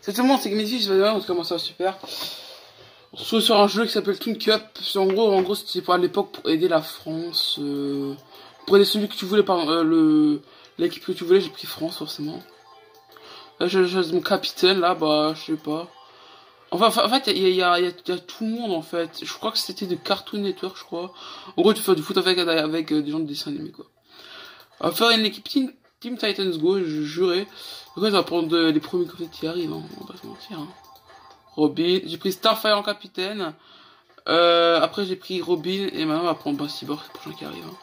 C'est tout le monde, c'est que mes filles, on commence ça super. On se retrouve sur un jeu qui s'appelle Toon Cup. En gros, c'était pour à l'époque pour aider la France. Prenez celui que tu voulais, par l'équipe que tu voulais, j'ai pris France forcément. Là, j'ai mon capitaine là, bah, je sais pas. En fait, il y a tout le monde en fait. Je crois que c'était de Cartoon Network, je crois. En gros, tu fais du foot avec des gens de dessin animé quoi. On va faire une équipe Team Titans Go, je jurais. Donc, on va prendre les premiers comme ça qui arrivent, hein. On va pas se mentir. Hein. Robin, j'ai pris Starfire en capitaine. Après, j'ai pris Robin et maintenant, on va prendre Cyborg, c'est le prochain qui arrive. Hein.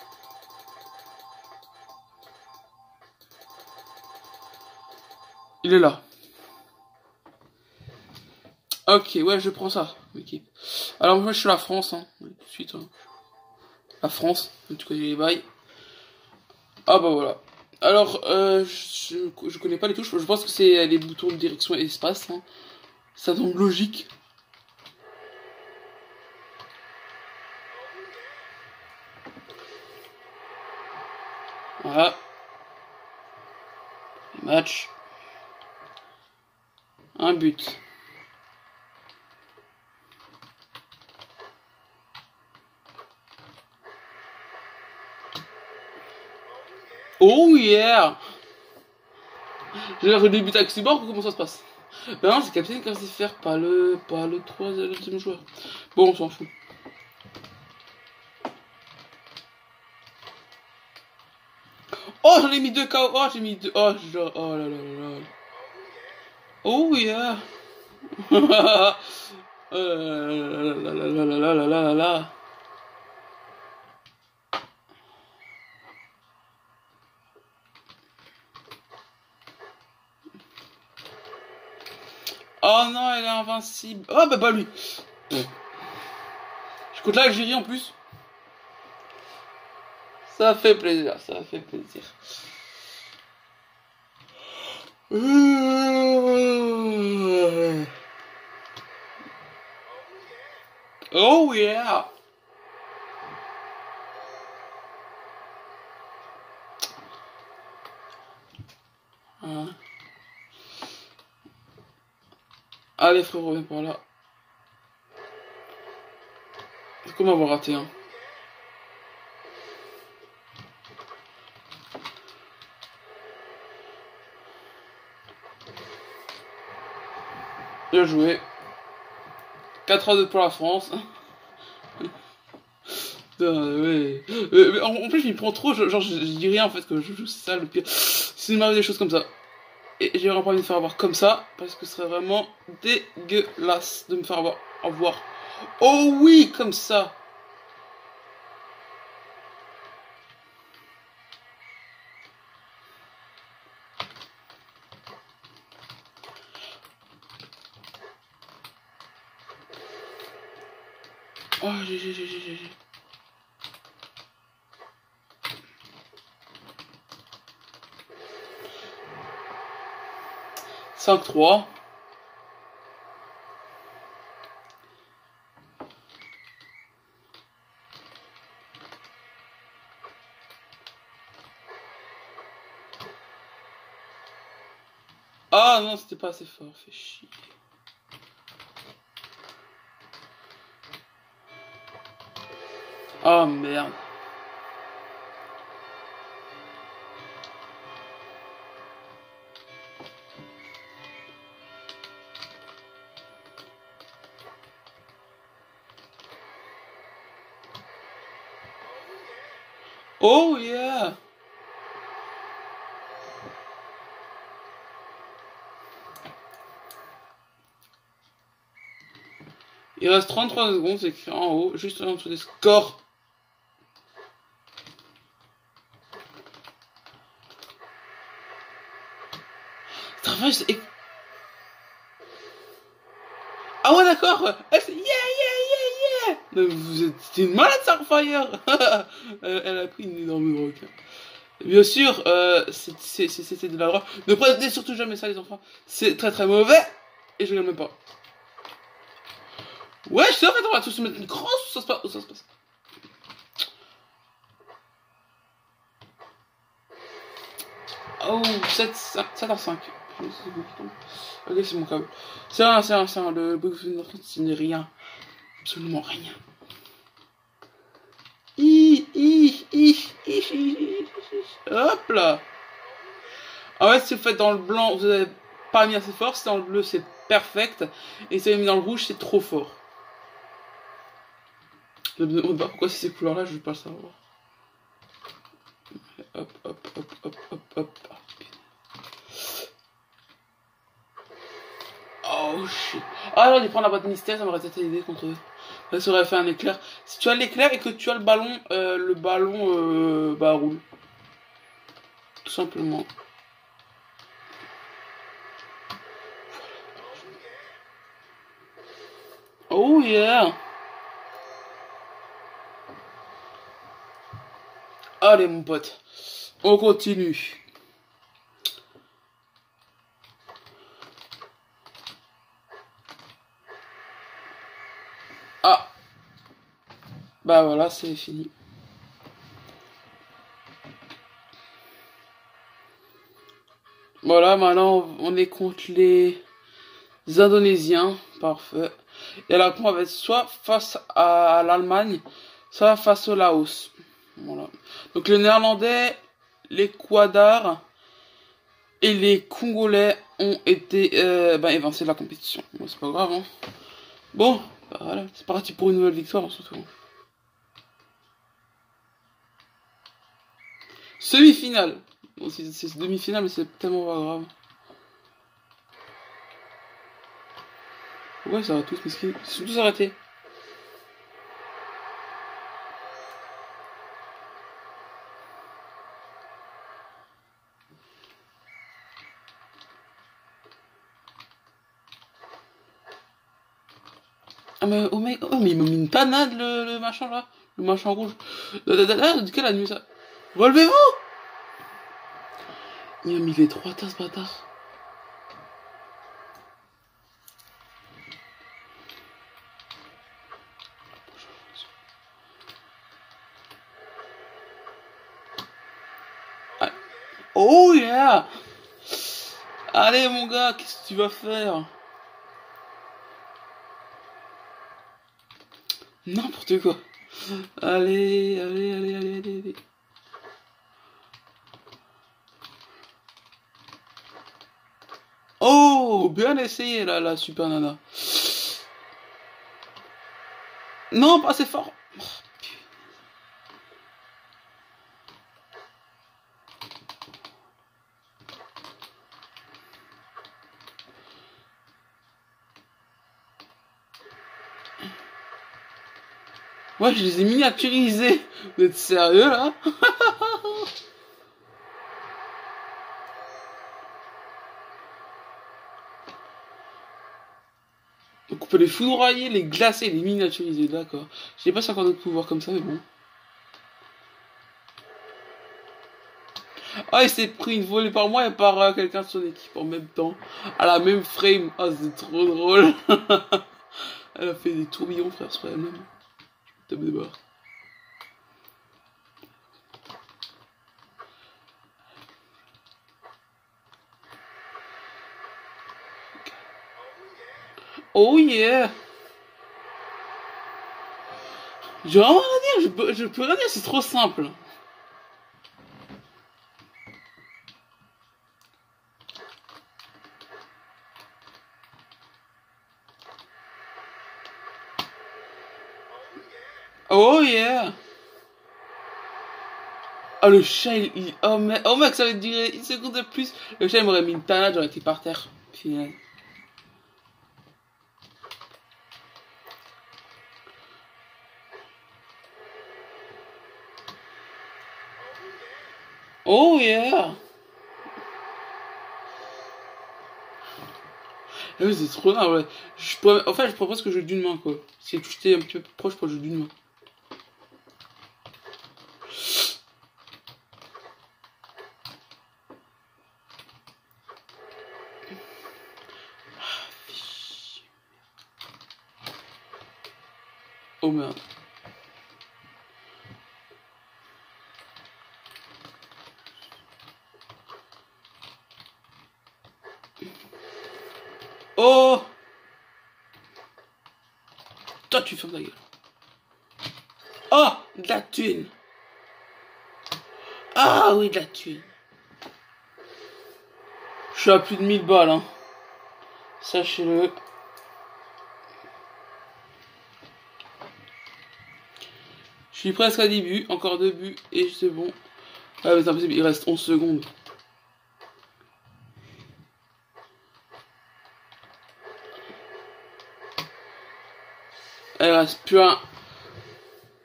Il est là. Ok, ouais, je prends ça, équipe. Alors, moi, je suis la France, hein. Tout de suite, hein. La France, en tout cas, les bails. Ah, bah voilà. Alors, je connais pas les touches. Je pense que c'est les boutons de direction et espace. Hein. Ça semble logique. Voilà. Match. Un but. Oh yeah! J'ai l'air de débuter avec Cyborg ou comment ça se passe? Ben non, c'est capitaine qui va se faire, pas le deuxième joueur. Bon, on s'en fout. Oh, j'en ai mis 2 KO. Oh, j'ai mis 2. Oh, oh là là là là. Oh yeah! La la la la la la. Oh non, elle est invincible. Oh bah pas lui. Je compte là l'Algérie en plus. Ça fait plaisir, ça fait plaisir. Oh yeah. Hein. Allez frérot, viens par là. C'est comment avoir raté hein. Bien joué. 4-2 pour la France. Ouais. En plus, je m'y prends trop. Genre, je dis rien en fait. Que je joue ça le pire. C'est m'arrive des choses comme ça. Et j'ai vraiment pas envie de me faire avoir comme ça. Parce que ce serait vraiment dégueulasse de me faire avoir. Oh oui, comme ça. Oh, GG. 5-3. Ah non, c'était pas assez fort, fait chier. Oh merde. Oh yeah. Il reste 33 secondes, c'est écrit en haut, juste en dessous des scores. Ah ouais d'accord. Yeah. Vous êtes une malade Starfire. Elle a pris une énorme drogue. Bien sûr, c'était de la drogue. Ne prenez surtout jamais ça les enfants. C'est très mauvais. Et je regarde même pas. Ouais, je sais en fait on va tous se mettre une crosse ou ça se passe. Oh, 7 à 5. c'est bon qui tombe. Ok, c'est mon câble. C'est rien, c'est rien, c'est rien. Le bruit que vous venez d'entendre, ce n'est rien. Absolument rien. Hop là. En fait, si vous faites dans le blanc, vous n'avez pas mis assez fort. Si dans le bleu, c'est perfect. Et si vous avez mis dans le rouge, c'est trop fort. Je me demande pas pourquoi c'est ces couleurs-là, je vais pas le savoir. Hop, hop, hop, hop, hop, hop. Oh shit. Ah, alors, il prend la boîte mystère, ça m'aurait peut-être aidé contre eux. Ça aurait fait un éclair. Si tu as l'éclair et que tu as le ballon, bah, roule. Tout simplement. Oh yeah. Allez, mon pote. On continue. Ah. Bah voilà, c'est fini. Voilà, maintenant on est contre les Indonésiens. Parfait. Et là, on va être soit face à l'Allemagne, soit face au Laos. Voilà. Donc les Néerlandais, les Quadars et les Congolais ont été évincés de la compétition. Bon, c'est pas grave, hein. Bon, bah voilà, c'est parti pour une nouvelle victoire, surtout. Semi-finale. Bon, c'est demi-finale, mais c'est tellement pas grave. Ouais, ça va tous, mais ils sont tous arrêtés. Ah, mais, oh, mais il m'a mis une panade, le machin, là. Le machin rouge. De quelle a mis ça? Relevez-vous! Il m'a mis les 3 tasses, bâtard. Ah. Oh yeah! Allez, mon gars, qu'est-ce que tu vas faire? N'importe quoi. Allez, allez, allez, allez, allez, allez. Oh, bien essayé, là, la super nana. Non, pas assez fort. Ouais, je les ai miniaturisés. Vous êtes sérieux, là? Donc on peut les foudroyer, les glacer, les miniaturiser, d'accord. Je sais pas si encore d'autres pouvoirs comme ça, mais bon. Ah, il s'est pris une volée par moi et par quelqu'un de son équipe en même temps. À la même frame. Ah, c'est trop drôle. Elle a fait des tourbillons, frère, c'est elle-même. Top de barre. Oh yeah! J'ai vraiment rien à dire, je peux rien dire, c'est trop simple. Oh yeah! Ah, le chat, oh mec, ça va durer une seconde de plus. Le chat, il m'aurait mis une panade, j'aurais été par terre. Final. Oh yeah! Ah oui, c'est trop bien, ouais. En fait, je propose que je joue d'une main, quoi. Si tu étais un petit peu plus proche, je pourrais jouer d'une main. Oh merde. Oh! Toi, tu fermes ta gueule. Oh! De la thune! Ah oui, de la thune. Je suis à plus de 1000 balles, hein. Sachez-le. Je suis presque à 10 buts, encore 2 buts, et c'est bon. Ah mais c'est impossible, il reste 11 secondes. Il reste plus un...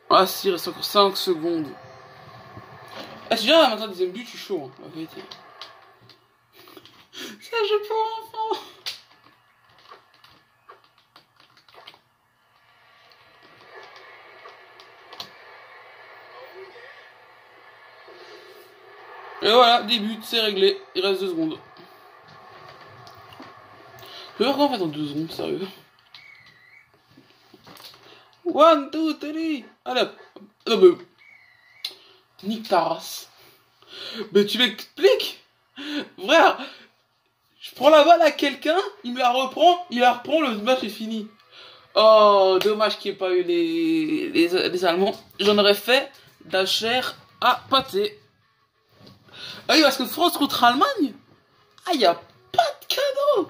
Ah si, il reste encore 5 secondes. Ah si déjà maintenant deuxième but, je suis chaud, hein, la vérité. Ça je pour enfant. Et voilà, 10 buts, c'est réglé. Il reste 2 secondes. Je vais voir comment on fait dans 2 secondes, sérieux. 1, 2, 3. Allez hop. Non mais... Nique ta race. Mais tu m'expliques? Frère, je prends la balle à quelqu'un, il me la reprend, le match est fini. Oh, dommage qu'il n'y ait pas eu les Allemands. J'en aurais fait de la chair à pâté. Ah oui, parce que France contre Allemagne, ah, il n'y a pas de cadeau.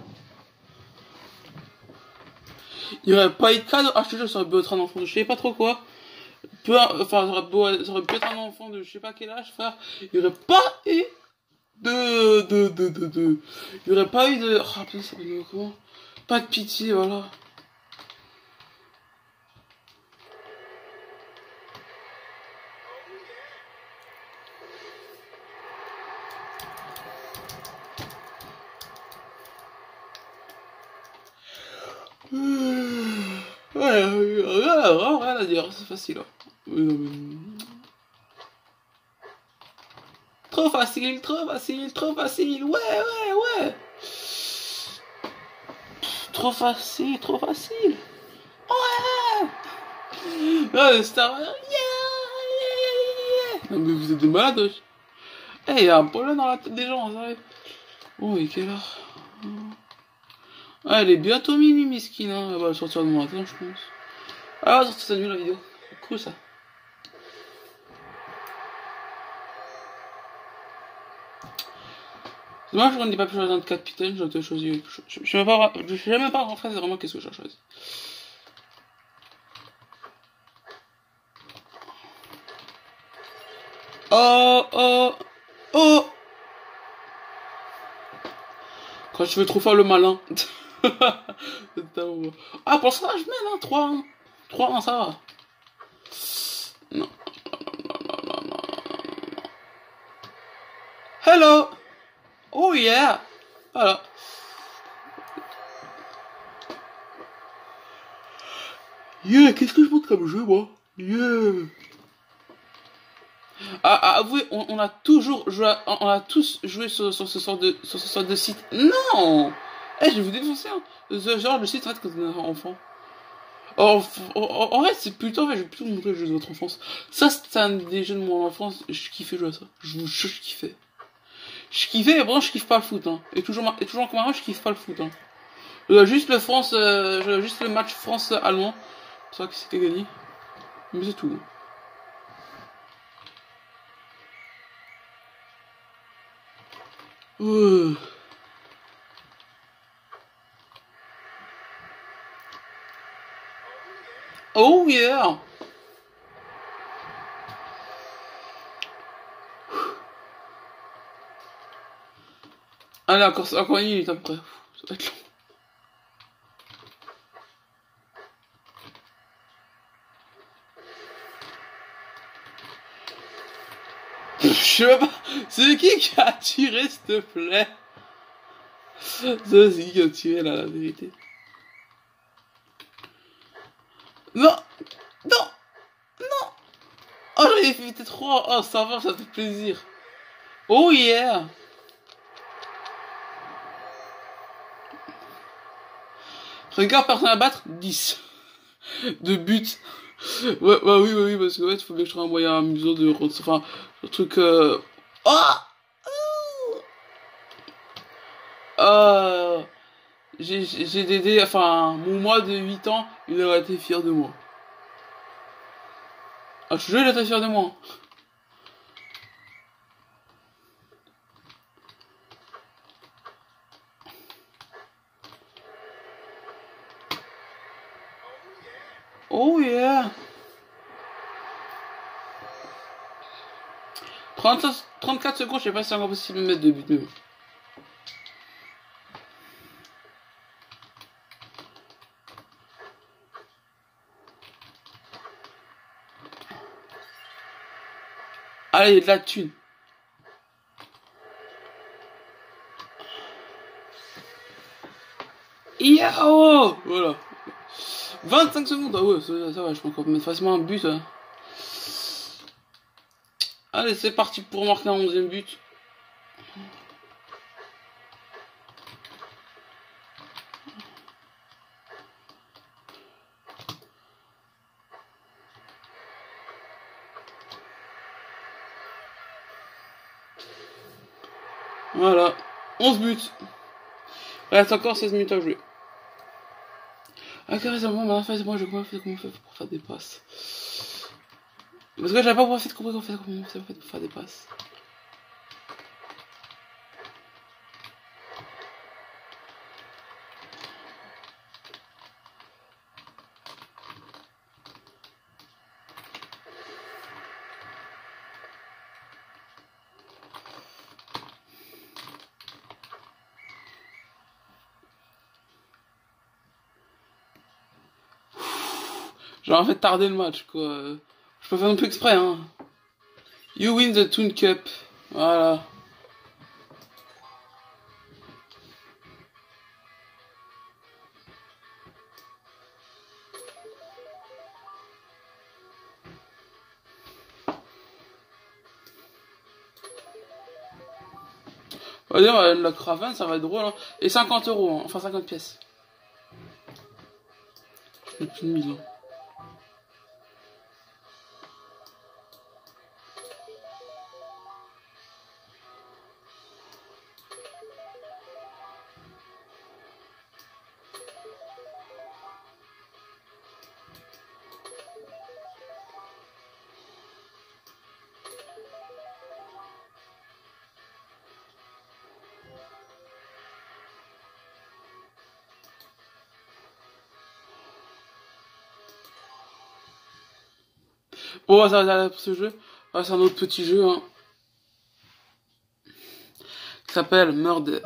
Il n'y aurait pas eu de cadeau. Ah, je te jure, ça aurait pu être un enfant de je sais pas trop quoi. Enfin, ça aurait pu être un enfant de je sais pas quel âge, frère. Il n'y aurait pas eu il n'y aurait pas eu de... Oh, putain, ça s'appelle comment? Pas de pitié, voilà. Ouais, rien à dire, c'est facile. Hein. Trop facile, trop facile, trop facile, ouais. Trop facile, trop facile. Ouais. Ouais, Star Wars, yeah. Non mais vous êtes des malades. Eh, il y a un problème dans la tête des gens, ça. Oh, et quelle heure? Ah, elle est bientôt minuit, Miskine, hein. Elle va sortir de mon matin, je pense. Ah, elle va sortir cette nuit, la vidéo. C'est cool, ça. Moi, je n'ai pas pu choisir un capitaine, j'ai choisi. Je sais même pas en fait vraiment qu'est-ce que j'ai choisi. Oh. Quand je fais trop faire le malin. Ah, pour ça, je mène, hein, 3-1. 3-1, ça va. Non. Hello. Oh yeah. Voilà. Yeah, qu'est-ce que je montre comme jeu, moi? Yeah. Avouez, on a toujours joué, on a tous joué sur ce sort de site. Non. Eh, je vais vous défoncer, hein. Ce genre de site, en fait, quand on est enfant. En fait, c'est plutôt, en fait, je vais plutôt vous montrer le jeu de votre enfance. Ça, c'est un des jeux de mon enfance, je kiffais jouer à ça. Je vous jure, je kiffais. Je kiffais, mais bon, je kiffe pas le foot, hein. Et toujours comme avant, je kiffe pas le foot, hein. Juste juste le match France-Allemand. C'est ça qui s'est gagné. Mais c'est tout. Oh yeah. Allez, encore une minute après. Ça va être long. Je sais même pas. C'est qui a tiré, s'il te plaît? Ça, c'est qui a tiré, là, la vérité? Non. Oh, j'avais évité 3. Oh, ça va, ça fait plaisir. Oh yeah. Regarde, personne à battre, 10. De but. Ouais, bah oui, parce qu'en fait, il faut bien que je trouve un moyen amusant de... Enfin, le truc... Oh. j'ai Dédé, enfin, mon moi de 8 ans, il aurait été fier de moi. Ah, je te jure, il était fier de moi. Oh yeah. 34 secondes, je sais pas si c'est encore possible de mettre de but, mais bon. Allez, il y a de la thune. Yao! Voilà. 25 secondes, ah ouais, ça va, je peux encore mettre facilement un but. Hein. Allez, c'est parti pour marquer un 11e but. Voilà, 11 buts. Il reste encore 16 minutes à jouer. Ah, carrément, bah, en fait, moi, je comment on fait pour faire des passes. Parce que j'avais pas compris comment on fait pour faire des passes. J'ai en fait tardé le match, quoi. Je peux faire un peu exprès, hein. You win the Toon Cup. Voilà. On va dire, la cravate, ça va être drôle, hein. Et 50 euros, hein. Enfin 50 pièces. Je n'ai plus de mise, hein. Bon, ça va pour ce jeu. Ah, c'est un autre petit jeu, hein. Qui s'appelle Murder.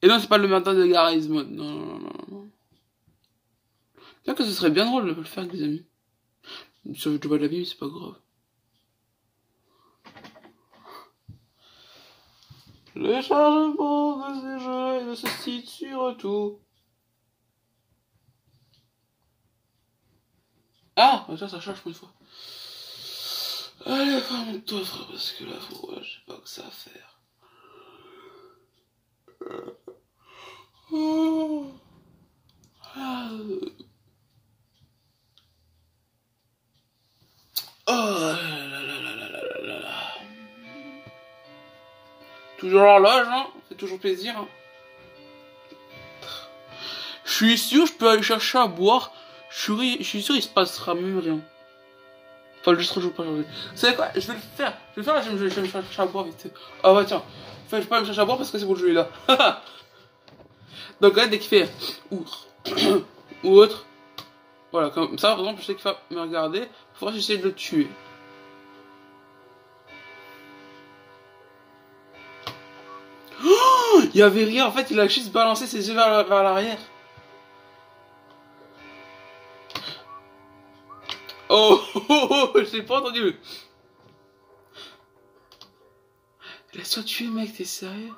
Et non, c'est pas le Murder de Garry's Mod. Non, non, non, non. Bien que ce serait bien drôle de le faire avec des amis. Sur YouTube de la vie, c'est pas grave. Le chargement de ces jeux et de ce site sur tout. Ah, ça charge pour une fois. Allez, remonte-toi, frère, parce que là, ouais, j'ai pas que ça à faire. Oh. Ah. Oh là là là là là là là là. Toujours l'horloge, hein, fait toujours plaisir. Hein. Je suis sûr, je peux aller chercher à boire. Je suis sûr, il se passera même rien. Enfin, le juste joue pas changer. Vous savez quoi? Je vais le faire. Je vais le faire, je vais me chercher à boire vite. Ah ouais, tiens. Enfin, je vais pas me chercher à boire parce que c'est bon, le jeu est là. Donc là, dès qu'il fait ou autre, voilà, comme ça, par exemple, je sais qu'il va me regarder. Il faudra que j'essaie de le tuer. Oh, il y avait rien, en fait, il a juste balancé ses yeux vers l'arrière. Oh, oh, oh, j'ai pas entendu. Laisse-toi tuer, mec, t'es sérieux?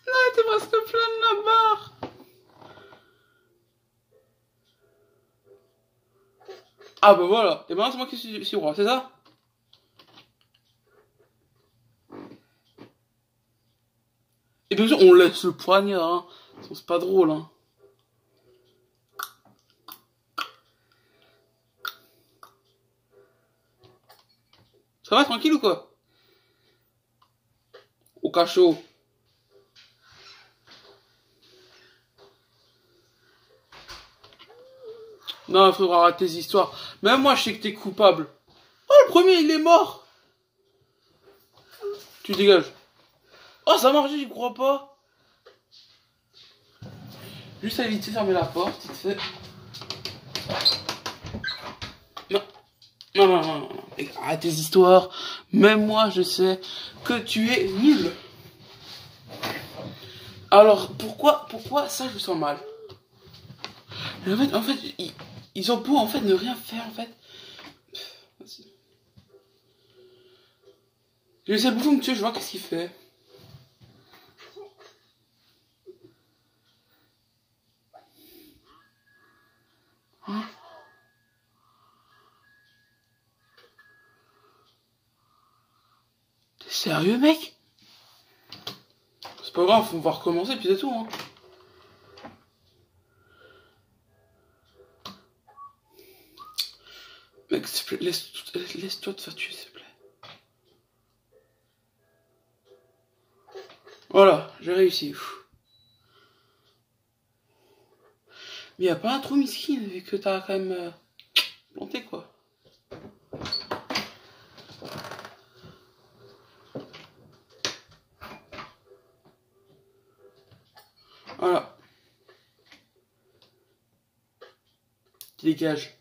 Non, il était presque plein de la barre. Ah bah voilà, et maintenant c'est moi qui suis roi, c'est ça? Et bien sûr, on laisse le poignard, hein. C'est pas drôle, hein. Ça va, tranquille ou quoi? Au cachot. Non, frère, arrête tes histoires. Même moi, je sais que t'es coupable. Oh, le premier, il est mort. Tu dégages. Oh, ça a marché, j'y crois pas. Juste à éviter de fermer la porte, vite fait. Non. Non, non, non, non. Arrête tes histoires. Même moi, je sais que tu es nul. Alors, pourquoi ça, je me sens mal? En fait, ils ont beau, en fait, ne rien faire, en fait. Je laisse le bouffon me tuer, je vois qu'est-ce qu'il fait. Hein? T'es sérieux, mec? C'est pas grave, on va recommencer, puis c'est tout, hein. Mec, s'il te plaît, laisse-toi te faire tuer, s'il te plaît. Voilà, j'ai réussi. Mais y a pas un trou miskin, vu que t'as quand même planté, quoi. Voilà. Dégage.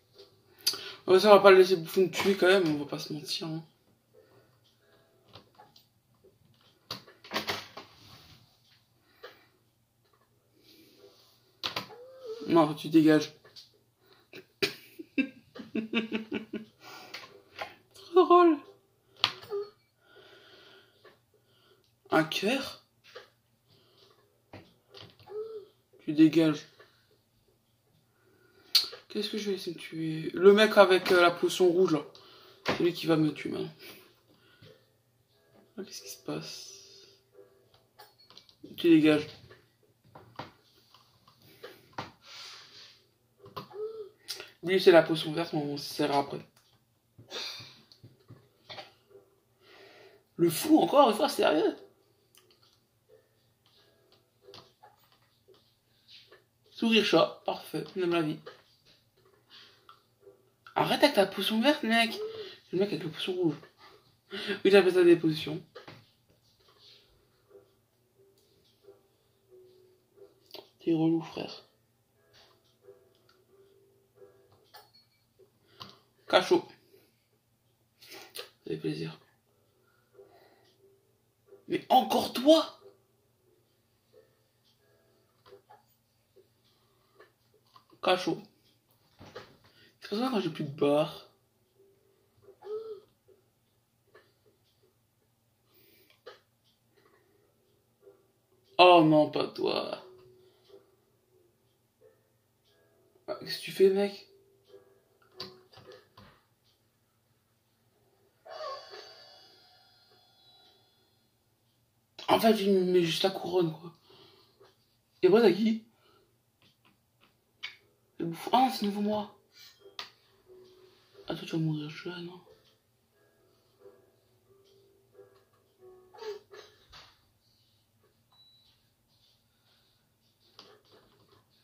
Ouais, ça, on va pas le laisser bouffon me tuer quand même, on va pas se mentir. Hein. Non, tu dégages. Trop drôle. Un cœur? Tu dégages. Qu'est-ce que je vais essayer de tuer? Le mec avec la potion rouge, là. C'est lui qui va me tuer maintenant. Qu'est-ce qui se passe? Tu dégages. Lui, c'est la potion verte, mais on se sert après. Le fou, encore une fois, sérieux? Sourire chat, parfait, on aime la vie. Arrête avec ta potion verte, mec. C'est le mec avec la potion rouge. Oui, j'appelle ça des potions. T'es relou, frère. Cachot. Ça fait plaisir. Mais encore toi? Cachot. C'est pour ça quand j'ai plus de barre. Oh non, pas toi. Qu'est-ce que tu fais, mec? En fait, il me met juste la couronne, quoi. Et moi, t'as qui? Ah, c'est nouveau moi. Ah, toi, tu vas mourir jeune. Hein.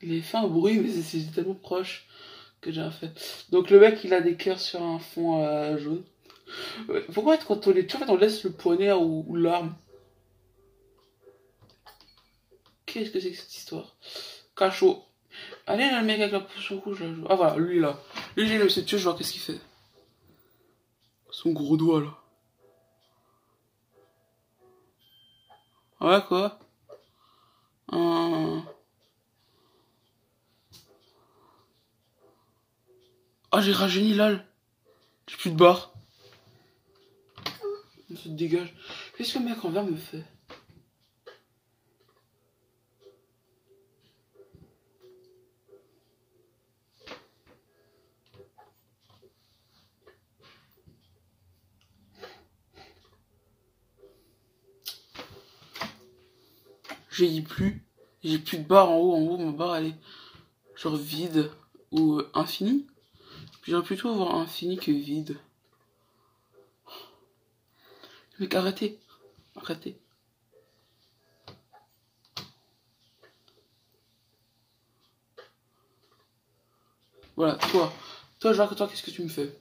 Il a fait un bruit, mais c'est tellement proche que j'ai rien fait. Donc, le mec, il a des cœurs sur un fond jaune. Pourquoi quand on les tue, en fait, on laisse le poignard ou l'arme? Qu'est-ce que c'est que cette histoire? Cachot. Allez, là, le mec avec la potion rouge, là. Ah, voilà, lui, là. Lui, j'ai laissé tuer, je vois qu'est-ce qu'il fait. Son gros doigt, là. Ouais, quoi? Ah, j'ai rajeuni, lol. J'ai plus de barre. Ça te dégage. Qu'est-ce que le mec en vert me fait? J'ai plus. J'ai plus de barre en haut. En haut, ma barre, elle est genre vide ou infinie. Puis j'aurais plutôt avoir infini que vide. Mec, arrêtez. Arrêtez. Voilà, toi. Toi, je vois que toi, qu'est-ce que tu me fais?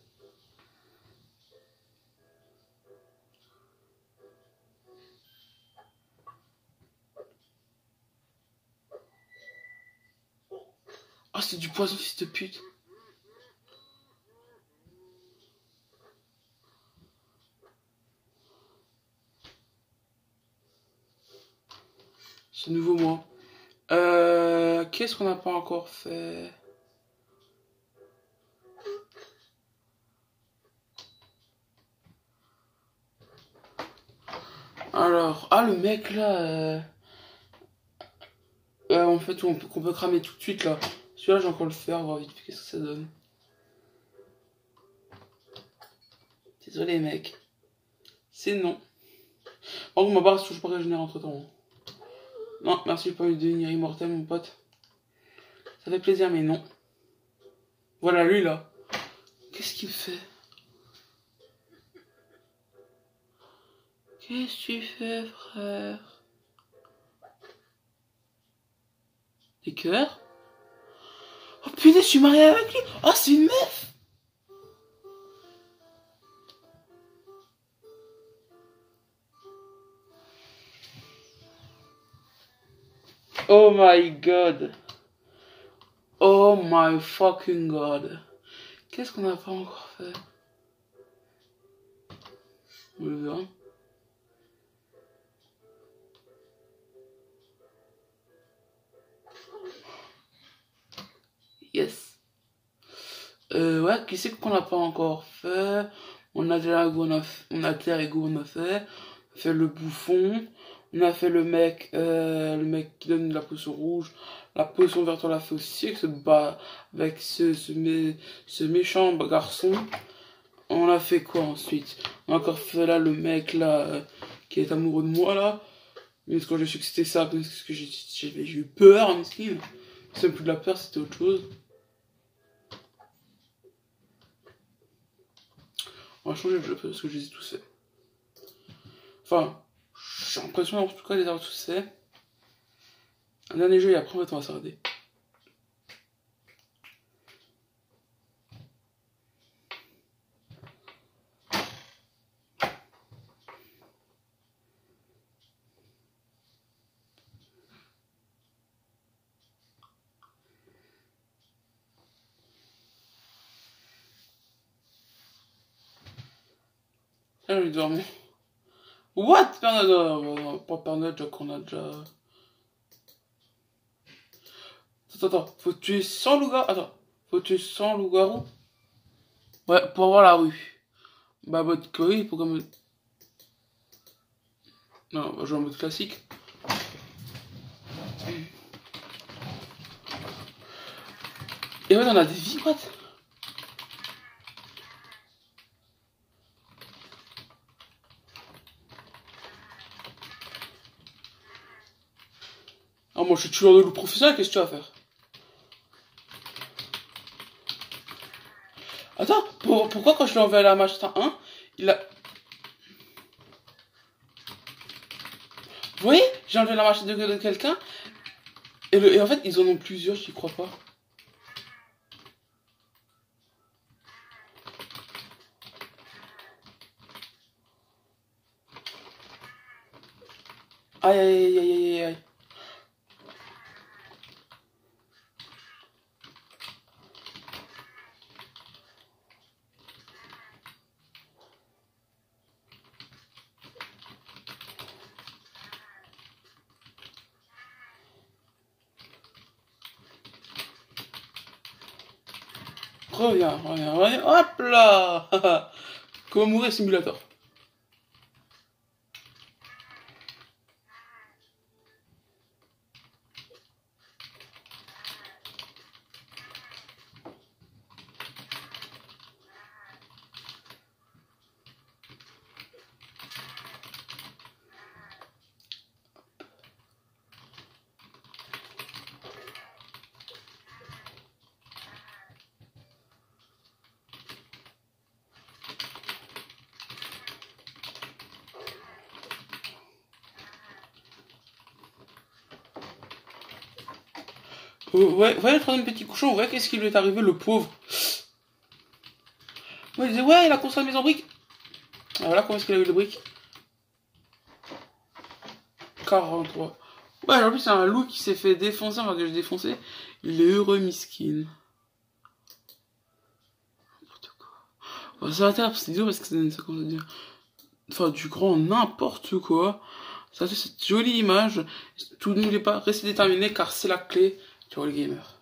Ah, c'est du poison, fils de pute. C'est nouveau, moi. Qu'est-ce qu'on n'a pas encore fait? Alors, ah, le mec, là... en fait, qu'on peut cramer tout de suite, là. Celui-là, j'ai encore le faire, on va voir vite fait qu'est-ce que ça donne. Désolé, mec. C'est non. Par contre, ma barre, c'est toujours pas régénérée entre-temps. Hein. Non, merci, j'ai pas envie de devenir immortel, mon pote. Ça fait plaisir, mais non. Voilà, lui, là. Qu'est-ce qu'il fait? Qu'est-ce que tu fais, frère? Des cœurs? Oh putain, je suis marié avec lui! Oh, c'est une meuf! Oh my god! Oh my fucking god! Qu'est-ce qu'on n'a pas encore fait? On le verra. Yes. Ouais, qui c'est qu'on n'a pas encore fait? On a Drago, on a Terre et Go, on a fait. On a fait le bouffon. On a fait le mec qui donne la potion rouge. La potion verte, on l'a fait aussi avec ce méchant garçon. On a fait quoi ensuite? On a encore fait là le mec là qui est amoureux de moi là. Mais quand j'ai su que c'était ça, parce que j'ai eu peur, mesquine. C'est plus de la peur, c'était autre chose. On va changer de jeu parce que je les ai tous faits. Enfin, j'ai l'impression en tout cas de les avoir tous faits. Un dernier jeu et après on va s'arrêter. Ah, j'ai envie de dormir. What? Non, pas Pernod, déjà qu'on a déjà. Attends, faut tuer 100 loups-garous. Attends, faut tuer 100 loups-garous. Ouais, pour avoir la rue. Bah, mode Corée, pour comme. Non, on va jouer en mode classique. Et ouais, on a des vies, what? Ah, moi je suis tueur de loup professionnel, qu'est-ce que tu vas faire? Attends, pourquoi quand je l'ai envoyé à la match 1, il a. Vous voyez? J'ai enlevé la machine de quelqu'un. Et en fait, ils en ont plusieurs, j'y crois pas. Aïe aïe aïe aïe aïe aïe. Reviens. Hop là. Comment mourir simulator. Ouais, ouais, le troisième petit cochon, ouais, qu'est-ce qui lui est arrivé, le pauvre. Ouais, il disait, ouais, il a construit la maison brique. Ah, voilà comment est-ce qu'il a eu le brique. 43. Ouais, en plus, c'est un loup qui s'est fait défoncer, enfin que j'ai défoncé. Il est heureux, miskin. N'importe quoi. Enfin, ça va taire, c'est idiot parce que ça commence à dire. Enfin, du grand n'importe quoi. Ça fait cette jolie image. Tout n'oubliez pas, restez déterminé car c'est la clé. Ciao les gamers.